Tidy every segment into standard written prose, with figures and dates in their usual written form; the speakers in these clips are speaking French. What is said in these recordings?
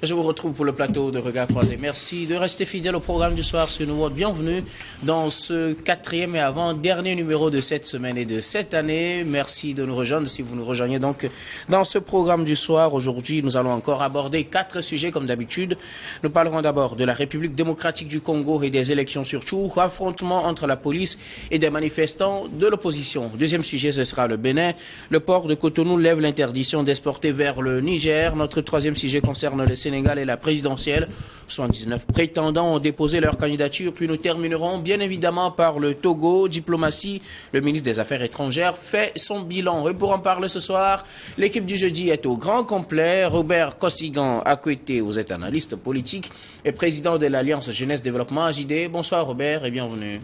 Je vous retrouve pour le plateau de Regard Croisé. Merci de rester fidèle au programme du soir sur New World. Bienvenue dans ce 4e et avant-dernier numéro de cette semaine et de cette année. Merci de nous rejoindre si vous nous rejoignez donc dans ce programme du soir. Aujourd'hui, nous allons encore aborder 4 sujets comme d'habitude. Nous parlerons d'abord de la République démocratique du Congo et des élections surtout, affrontement entre la police et des manifestants de l'opposition. Deuxième sujet, ce sera le Bénin. Le port de Cotonou lève l'interdiction d'exporter vers le Niger. Notre troisième sujet concerne le Sénégal et la présidentielle. 79 prétendants ont déposé leur candidature. Puis nous terminerons bien évidemment par le Togo. Diplomatie, le ministre des Affaires étrangères fait son bilan. Et pour en parler ce soir, l'équipe du jeudi est au grand complet. Robert Kossigan Akwete, vous êtes analyste politique et président de l'Alliance Jeunesse Développement AJD. Bonsoir Robert et bienvenue.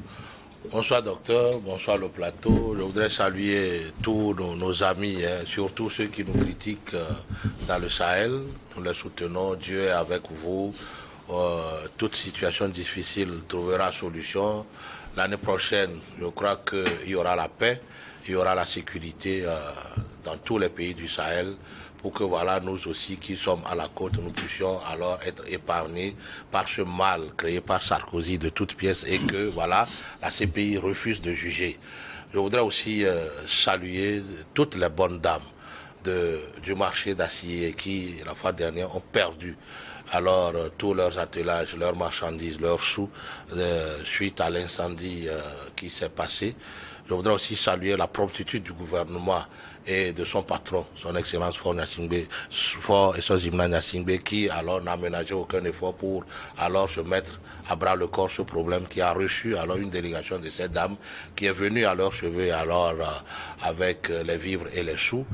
Bonsoir docteur, bonsoir le plateau. Je voudrais saluer tous nos amis, surtout ceux qui nous critiquent dans le Sahel. Nous les soutenons, Dieu est avec vous. Toute situation difficile trouvera solution. L'année prochaine, je crois qu'il y aura la paix, il y aura la sécurité dans tous les pays du Sahel, pour que voilà, nous aussi qui sommes à la côte, nous puissions alors être épargnés par ce mal créé par Sarkozy de toutes pièces et que voilà, la CPI refuse de juger. Je voudrais aussi saluer toutes les bonnes dames du marché d'acier qui, la fois dernière, ont perdu alors tous leurs attelages, leurs marchandises, leurs sous suite à l'incendie qui s'est passé. Je voudrais aussi saluer la promptitude du gouvernement et de son patron, son Excellence Faure Esozimna Gnassingbé, qui alors n'a ménagé aucun effort pour alors se mettre à bras le corps ce problème, qui a reçu alors une délégation de ces dames qui est venue à leur chevet alors avec les vivres et les sous.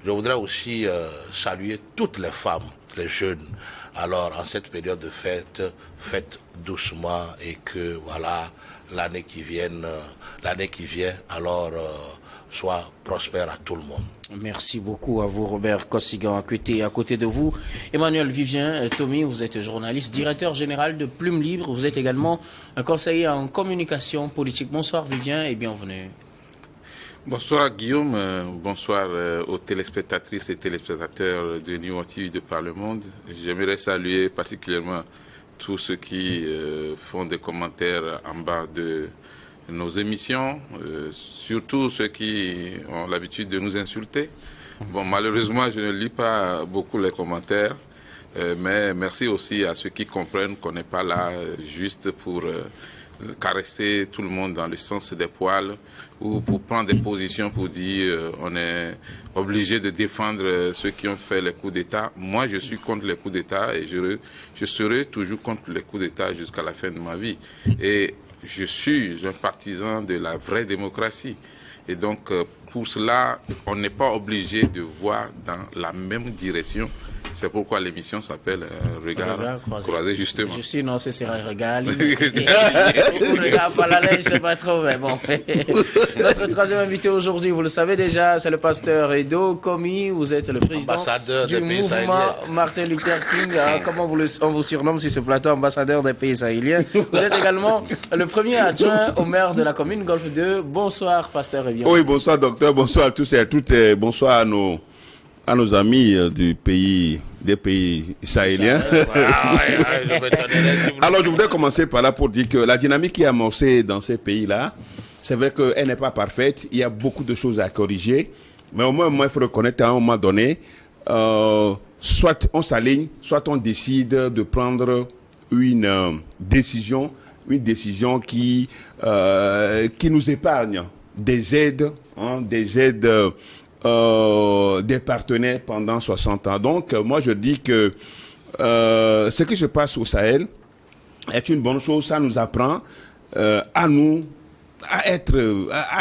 Je voudrais aussi saluer toutes les femmes, les jeunes, alors en cette période de fête, faites doucement et que voilà l'année qui vient alors soit prospère à tout le monde. Merci beaucoup à vous Robert Kossigan Akwete. À côté de vous, Emmanuel Vivien Tommy, vous êtes journaliste, directeur général de Plume Libre. Vous êtes également un conseiller en communication politique. Bonsoir Vivien et bienvenue. Bonsoir Guillaume, bonsoir aux téléspectatrices et téléspectateurs de New TV de par le monde. J'aimerais saluer particulièrement tous ceux qui font des commentaires en bas de nos émissions, surtout ceux qui ont l'habitude de nous insulter. Bon, malheureusement, je ne lis pas beaucoup les commentaires, mais merci aussi à ceux qui comprennent qu'on n'est pas là juste pour caresser tout le monde dans le sens des poils ou pour prendre des positions pour dire on est obligé de défendre ceux qui ont fait les coups d'État. Moi, je suis contre les coups d'État et je serai toujours contre les coups d'État jusqu'à la fin de ma vie. Et je suis un partisan de la vraie démocratie. Et donc, pour cela, on n'est pas obligé de voir dans la même direction. C'est pourquoi l'émission s'appelle Regard croisé, justement. Sinon, ce sera Regard Regard parallèle, je ne sais pas trop, mais bon. Notre troisième invité aujourd'hui, vous le savez déjà, c'est le pasteur Edo Komi. Vous êtes le président du mouvement Martin Luther King. Comment on vous surnomme sur ce plateau, ambassadeur des pays sahéliens. Vous êtes également le premier adjoint au maire de la commune Golfe 2. Bonsoir, pasteur Edo. Oui, bonsoir, docteur. Bonsoir à tous et à toutes. Bonsoir à nos amis des pays sahéliens. Alors, je voudrais commencer par là pour dire que la dynamique qui est amorcée dans ces pays-là, c'est vrai qu'elle n'est pas parfaite. Il y a beaucoup de choses à corriger. Mais au moins, il faut reconnaître à un moment donné, soit on s'aligne, soit on décide de prendre une décision qui nous épargne des aides, des partenaires pendant 60 ans. Donc, moi, je dis que ce qui se passe au Sahel est une bonne chose. Ça nous apprend à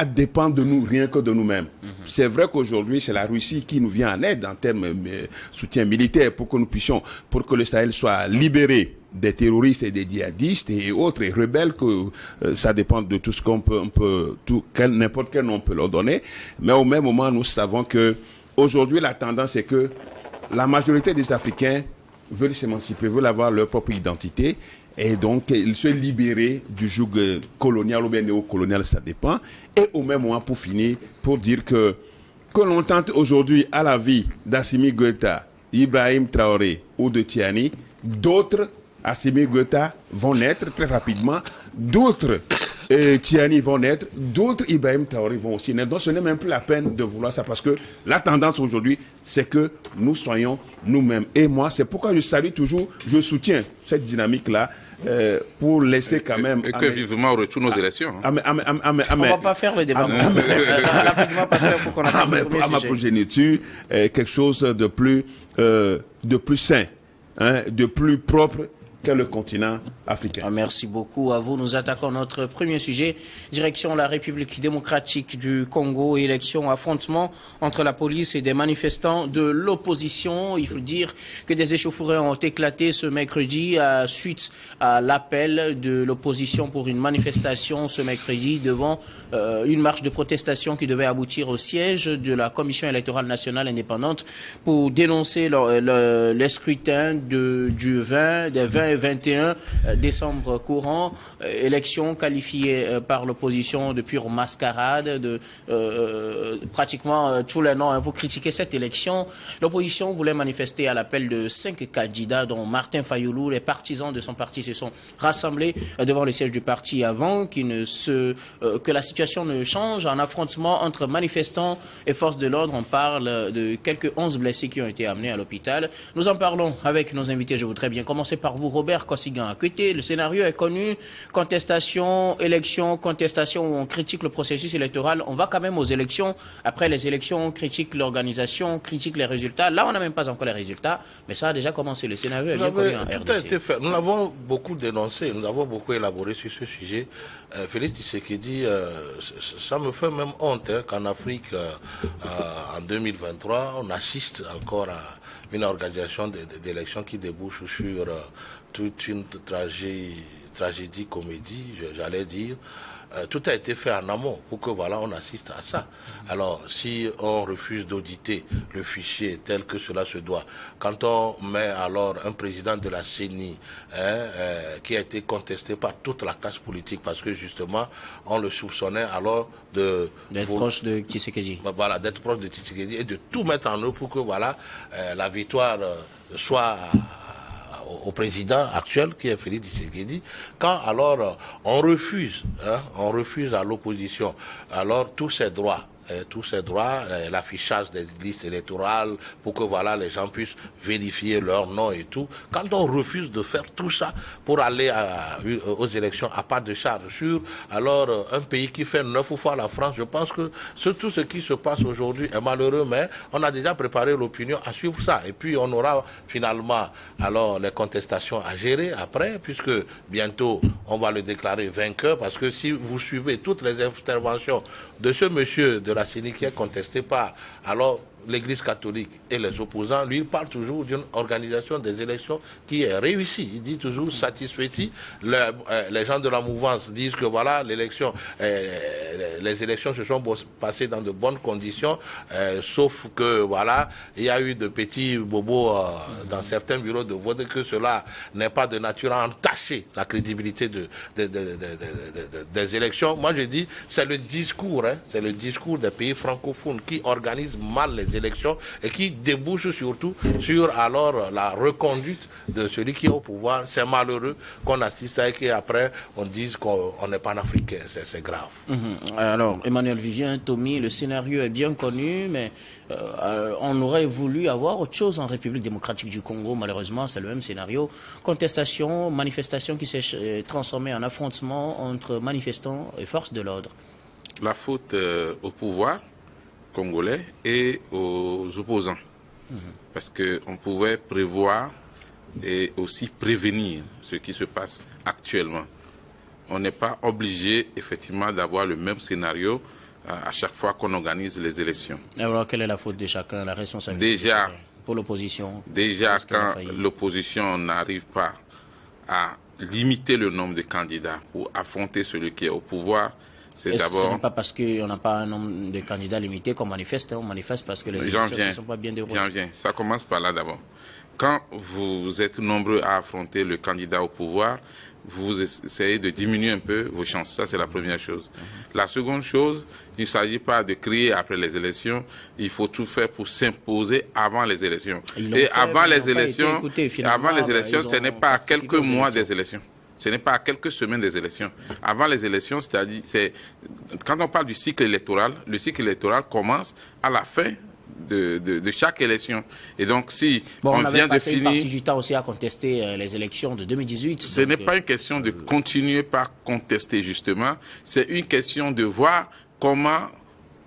dépendre de nous, rien que de nous-mêmes. C'est vrai qu'aujourd'hui, c'est la Russie qui nous vient en aide en termes de soutien militaire pour que le Sahel soit libéré des terroristes et des djihadistes et autres et rebelles, que ça dépend de tout ce n'importe quel nom on peut leur donner. Mais au même moment, nous savons que aujourd'hui, la tendance est que la majorité des Africains veulent s'émanciper, veulent avoir leur propre identité. Et donc, ils se libérer du joug colonial ou bien néocolonial, ça dépend. Et au même moment, pour finir, pour dire que l'on tente aujourd'hui à la vie d'Assimi Goïta, Ibrahim Traoré ou de Tiani, d'autres, Assimi Goïta, vont naître très rapidement, d'autres Tiani vont naître, d'autres Ibrahim Traoré vont aussi naître. Donc ce n'est même plus la peine de vouloir ça, parce que la tendance aujourd'hui, c'est que nous soyons nous-mêmes. Et moi, c'est pourquoi je salue toujours, je soutiens cette dynamique-là, pour laisser quand même... Et que vivement on retourne aux élections. On ne va pas faire le débat. Rapidement, Pasteur, pour qu'on à ma progéniture, quelque chose de plus sain, hein, de plus propre que le continent africain. Merci beaucoup à vous. Nous attaquons notre premier sujet. Direction la République démocratique du Congo, élection, affrontement entre la police et des manifestants de l'opposition. Il faut dire que des échauffourées ont éclaté ce mercredi suite à l'appel de l'opposition pour une manifestation ce mercredi devant une marche de protestation qui devait aboutir au siège de la Commission électorale nationale indépendante pour dénoncer les scrutins des 20 et 21 décembre courant, élection qualifiée par l'opposition de pure mascarade, de pratiquement tous les noms pour critiquer cette élection. L'opposition voulait manifester à l'appel de 5 candidats, dont Martin Fayoulou. Les partisans de son parti se sont rassemblés devant le siège du parti avant que la situation ne change. En affrontement entre manifestants et forces de l'ordre, on parle de quelques 11 blessés qui ont été amenés à l'hôpital. Nous en parlons avec nos invités. Je voudrais bien commencer par vous, Robert Kossigan. Écoutez, le scénario est connu, contestation, élection, contestation, où on critique le processus électoral. On va quand même aux élections. Après les élections, on critique l'organisation, on critique les résultats. Là, on n'a même pas encore les résultats, mais ça a déjà commencé. Le scénario est bien connu en RDC. Nous l'avons beaucoup dénoncé, nous avons beaucoup élaboré sur ce sujet. Félix Tshisekedi, ça me fait même honte qu'en Afrique, en 2023, on assiste encore à une organisation d'élections qui débouche sur toute une tragédie, comédie, j'allais dire. Tout a été fait en amont pour que voilà on assiste à ça. Alors si on refuse d'auditer le fichier tel que cela se doit, quand on met alors un président de la CENI qui a été contesté par toute la classe politique parce que justement on le soupçonnait alors d'être proche de Tshisekedi. Voilà, d'être proche de Tshisekedi et de tout mettre en œuvre pour que voilà la victoire soit au président actuel qui est Félix Tshisekedi, quand alors on refuse à l'opposition alors tous ses droits, l'affichage des listes électorales pour que voilà les gens puissent vérifier leur nom et tout. Quand on refuse de faire tout ça pour aller aux élections à pas de charge sur alors un pays qui fait 9 fois la France, je pense que tout ce qui se passe aujourd'hui est malheureux, mais on a déjà préparé l'opinion à suivre ça. Et puis on aura finalement alors les contestations à gérer après, puisque bientôt on va le déclarer vainqueur, parce que si vous suivez toutes les interventions de ce monsieur de la CENI qui est contesté par alors l'Église catholique et les opposants, lui il parle toujours d'une organisation des élections qui est réussie. Il dit toujours satisfait. Les gens de la mouvance disent que voilà l'élection, les élections se sont passées dans de bonnes conditions, sauf que voilà il y a eu de petits bobos dans certains bureaux de vote, et que cela n'est pas de nature à entacher la crédibilité des élections. Moi je dis c'est le discours des pays francophones qui organisent mal les élections et qui débouche surtout sur alors la reconduite de celui qui est au pouvoir. C'est malheureux qu'on assiste à et qu'après on dise qu'on n'est pas africain. C'est grave. Alors, Emmanuel Vivien, Tommy, le scénario est bien connu, mais on aurait voulu avoir autre chose en République démocratique du Congo. Malheureusement, c'est le même scénario. Contestation, manifestation qui s'est transformée en affrontement entre manifestants et forces de l'ordre. La faute au pouvoir congolais et aux opposants. Parce qu'on pouvait prévoir et aussi prévenir ce qui se passe actuellement. On n'est pas obligé effectivement d'avoir le même scénario à chaque fois qu'on organise les élections. Alors quelle est la faute de chacun, la responsabilité déjà, pour l'opposition? Déjà quand l'opposition n'arrive pas à limiter le nombre de candidats pour affronter celui qui est au pouvoir, ce n'est pas parce qu'on n'a pas un nombre de candidats limité qu'on manifeste. On manifeste parce que les élections ne sont pas bien déroulées. Ça commence par là d'abord. quand vous êtes nombreux à affronter le candidat au pouvoir, vous essayez de diminuer un peu vos chances. Ça, c'est la première chose. La seconde chose, il ne s'agit pas de crier après les élections. Il faut tout faire pour s'imposer avant les élections. Et avant les élections, ce n'est pas à quelques mois des élections. Ce n'est pas à quelques semaines des élections. Avant les élections, c'est-à-dire, quand on parle du cycle électoral, le cycle électoral commence à la fin de chaque élection. Et donc, si on vient de finir... une partie du temps aussi à contester les élections de 2018. Ce n'est pas une question de continuer par contester, justement. C'est une question de voir comment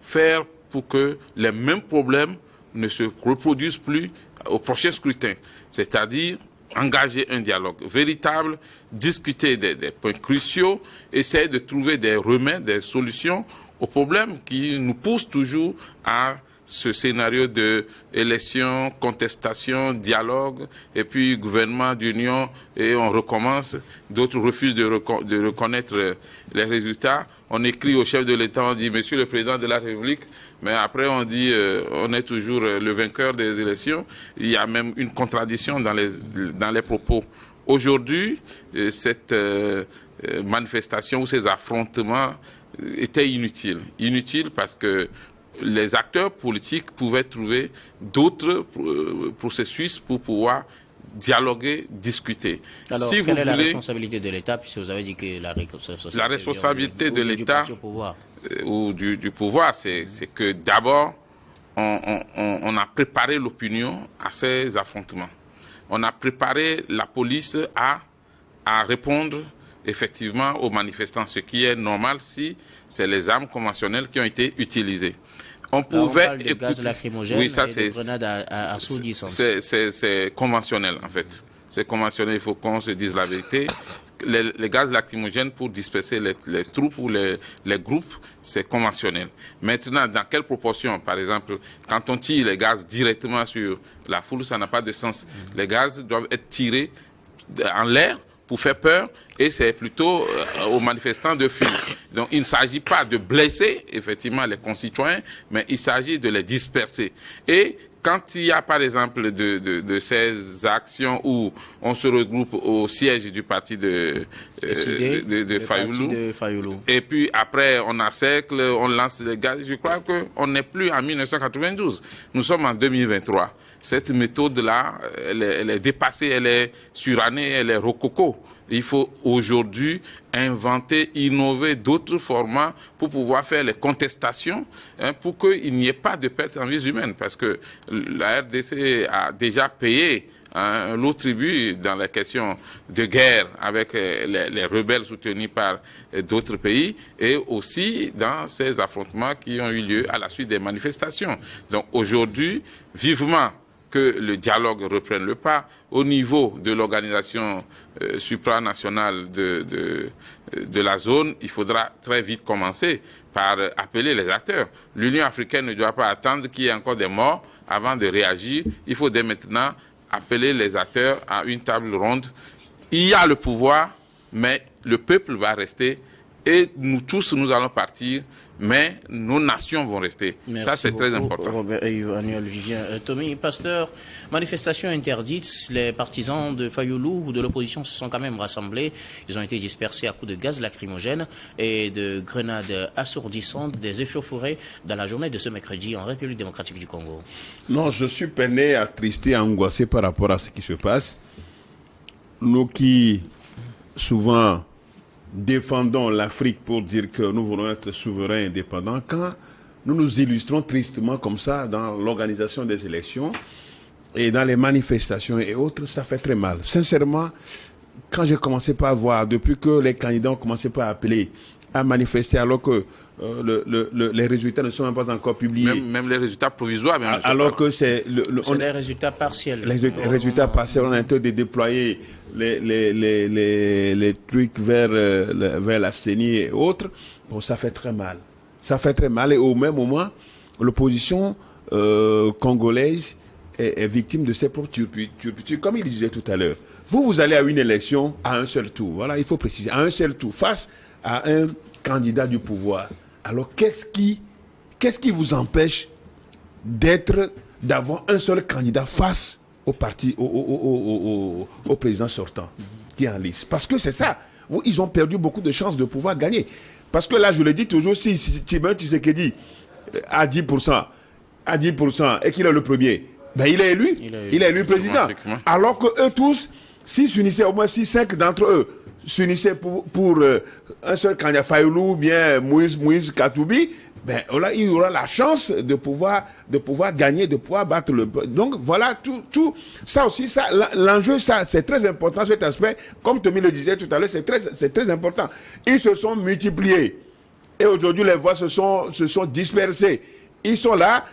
faire pour que les mêmes problèmes ne se reproduisent plus au prochain scrutin. C'est-à-dire engager un dialogue véritable, discuter des points cruciaux, essayer de trouver des remèdes, des solutions aux problèmes qui nous poussent toujours à ce scénario de élection, contestation, dialogue, et puis gouvernement d'union, et on recommence. D'autres refusent de reconnaître les résultats. On écrit au chef de l'État, on dit « Monsieur le Président de la République », mais après on dit on est toujours le vainqueur des élections. Il y a même une contradiction dans les propos. Aujourd'hui, cette manifestation ou ces affrontements étaient inutiles. Inutiles parce que les acteurs politiques pouvaient trouver d'autres processus pour pouvoir dialoguer, discuter. Alors, si quelle est la responsabilité de l'État, puisque vous avez dit que la responsabilité de l'État ou du pouvoir, c'est que d'abord, on a préparé l'opinion à ces affrontements. On a préparé la police à répondre effectivement aux manifestants, ce qui est normal si c'est les armes conventionnelles qui ont été utilisées. On pouvait on parle de gaz lacrymogène, oui, ça c'est grenade à assourdissante. C'est conventionnel en fait. C'est conventionnel, il faut qu'on se dise la vérité. Les gaz lacrymogènes pour disperser les troupes ou les groupes, c'est conventionnel. Maintenant, dans quelle proportion? Par exemple, quand on tire les gaz directement sur la foule, ça n'a pas de sens. Les gaz doivent être tirés en l'air pour faire peur, et c'est plutôt aux manifestants de fuir. Donc il ne s'agit pas de blesser effectivement les concitoyens, mais il s'agit de les disperser. Et quand il y a par exemple de ces actions où on se regroupe au siège du parti de Fayoulou, et puis après on encercle, on lance des gaz, je crois qu'on n'est plus en 1992, nous sommes en 2023. Cette méthode-là, elle est dépassée, elle est surannée, elle est rococo. Il faut aujourd'hui inventer, innover d'autres formats pour pouvoir faire les contestations, pour qu'il n'y ait pas de perte en vies humaines. Parce que la RDC a déjà payé un lot tribut dans la question de guerre avec les rebelles soutenus par d'autres pays, et aussi dans ces affrontements qui ont eu lieu à la suite des manifestations. Donc aujourd'hui, vivement que le dialogue reprenne le pas. Au niveau de l'organisation supranationale de la zone, il faudra très vite commencer par appeler les acteurs. L'Union africaine ne doit pas attendre qu'il y ait encore des morts avant de réagir. Il faut dès maintenant appeler les acteurs à une table ronde. Il y a le pouvoir, mais le peuple va rester. Et nous tous, nous allons partir, mais nos nations vont rester. Merci. Ça, c'est très important. Robert Emmanuel Vivien. Tommy, pasteur, manifestation interdite, les partisans de Fayoulou ou de l'opposition se sont quand même rassemblés. Ils ont été dispersés à coups de gaz lacrymogène et de grenades assourdissantes, des échauffourées dans la journée de ce mercredi en République démocratique du Congo. Non, je suis peiné, attristé, angoissé par rapport à ce qui se passe. Nous qui, souvent, défendons l'Afrique pour dire que nous voulons être souverains et indépendants, quand nous nous illustrons tristement comme ça dans l'organisation des élections et dans les manifestations et autres, ça fait très mal. Sincèrement, quand j'ai commencé par voir, depuis que les candidats ont commencé par appeler à manifester alors que les résultats ne sont même pas encore publiés. Même les résultats provisoires. Même alors que c'est... les résultats partiels. Les résultats partiels, on est en train de déployer les trucs vers la CENI et autres. Bon, ça fait très mal. Ça fait très mal. Et au même moment, l'opposition congolaise est victime de ses propres turpitudes. Comme il disait tout à l'heure, vous allez à une élection à un seul tour. Voilà, il faut préciser. À un seul tour, face à un candidat du pouvoir. Alors, qu'est-ce qui vous empêche d'avoir un seul candidat face au parti, au président sortant qui est en lice. Parce que c'est ça. Ils ont perdu beaucoup de chances de pouvoir gagner. Parce que là, je le dis toujours, si Tibin Tshisekedi à 10%, et qu'il est le premier, ben il est élu. Il est élu président. Alors que eux tous, s'ils s'unissaient, au moins 5 d'entre eux s'unissaient pour un seul candidat, Fayoulou, bien Moïse Katoubi, ben là, il aura la chance de pouvoir gagner, de pouvoir battre le... Donc voilà, tout ça aussi, ça, l'enjeu, ça, c'est très important, cet aspect. Comme Tommy le disait tout à l'heure, c'est très important. Ils se sont multipliés. Et aujourd'hui, les voix se sont dispersées. Ils sont là,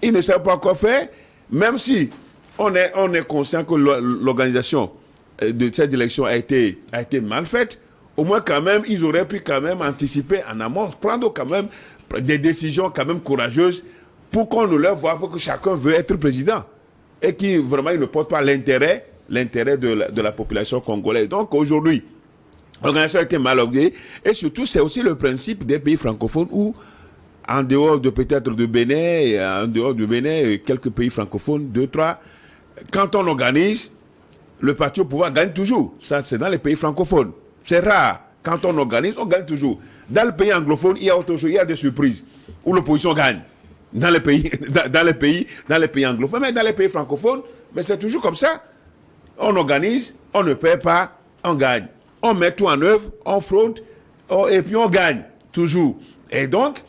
ils ne savent pas quoi faire, même si on est conscient que l'organisation de cette élection a été mal faite. Au moins, quand même, ils auraient pu quand même anticiper en amont, prendre quand même des décisions quand même courageuses pour qu'on ne leur voit pas que chacun veut être président et qui vraiment il ne porte pas l'intérêt de la population congolaise. Donc aujourd'hui, l'organisation a été mal organisée et surtout c'est aussi le principe des pays francophones où en dehors de peut-être de Bénin, en dehors du Bénin, quelques pays francophones, 2, 3, quand on organise, le parti au pouvoir gagne toujours. Ça c'est dans les pays francophones. C'est rare. Quand on organise, on gagne toujours. Dans le pays anglophone, il y a autre chose, il y a des surprises où l'opposition gagne. Dans les pays anglophones, mais dans les pays francophones, mais c'est toujours comme ça. On organise, on ne perd pas, on gagne. On met tout en œuvre, on fraude, et puis on gagne toujours. Et donc,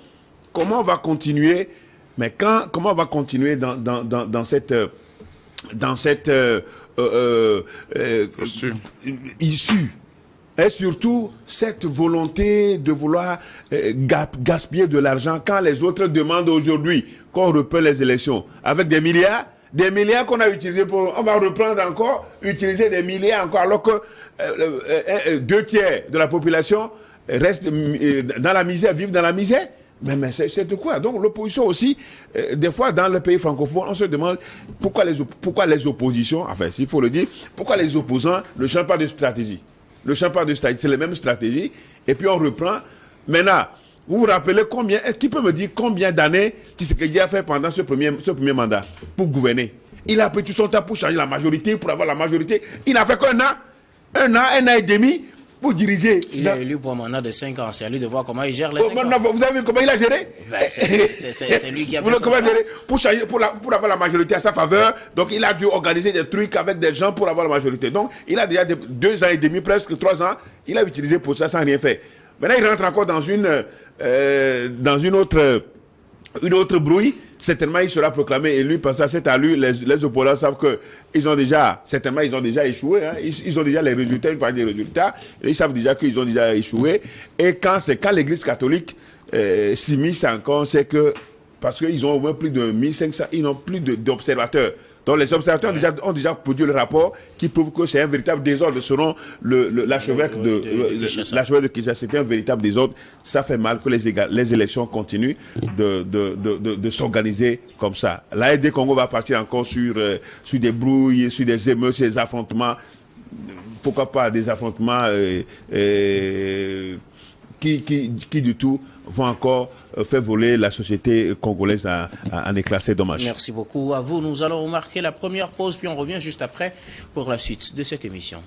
comment on va continuer? Mais comment on va continuer dans cette issue? Et surtout, cette volonté de vouloir gaspiller de l'argent quand les autres demandent aujourd'hui qu'on reprenne les élections avec des milliards qu'on a utilisés on va reprendre encore, utiliser des milliards encore, alors que 2 tiers de la population reste dans la misère, vivent dans la misère. Mais c'est de quoi? Donc l'opposition aussi, des fois dans le pays francophone, on se demande pourquoi les oppositions, enfin s'il faut le dire, pourquoi les opposants ne changent pas de stratégie. C'est les mêmes stratégies. Et puis on reprend. Maintenant, vous vous rappelez qui peut me dire combien d'années Tshisekedi a fait pendant ce premier mandat pour gouverner? Il a pris tout son temps pour changer la majorité, pour avoir la majorité. Il n'a fait qu'un an et demi pour diriger. Il est élu pour un mandat de 5 ans. C'est à lui de voir comment il gère les 5 ans. Vous avez vu comment il a géré? C'est lui qui a fait pour avoir la majorité à sa faveur. Donc il a dû organiser des trucs avec des gens pour avoir la majorité. Donc il a déjà 2 ans et demi, presque 3 ans, il a utilisé pour ça sans rien faire. Maintenant il rentre encore dans une autre brouille. Certainement il sera proclamé élu parce que c'est à lui. Les opposants savent que ils ont déjà échoué. Hein. Ils ont déjà les résultats, une partie des résultats. Et ils savent déjà qu'ils ont déjà échoué. Et quand l'Église catholique s'immisce encore, c'est que parce qu'ils ont au moins plus de 1500, ils n'ont plus d'observateurs. Donc les observateurs ont déjà produit le rapport qui prouve que c'est un véritable désordre selon l'archevêque de Kinshasa. C'était un véritable désordre. Ça fait mal que les élections continuent de s'organiser comme ça. L'AFD Congo va partir encore sur des brouilles, sur des émeutes, sur des affrontements. Pourquoi pas des affrontements qui du tout vont encore faire voler la société congolaise en éclat. C'est dommage. Merci beaucoup à vous. Nous allons marquer la première pause, puis on revient juste après pour la suite de cette émission.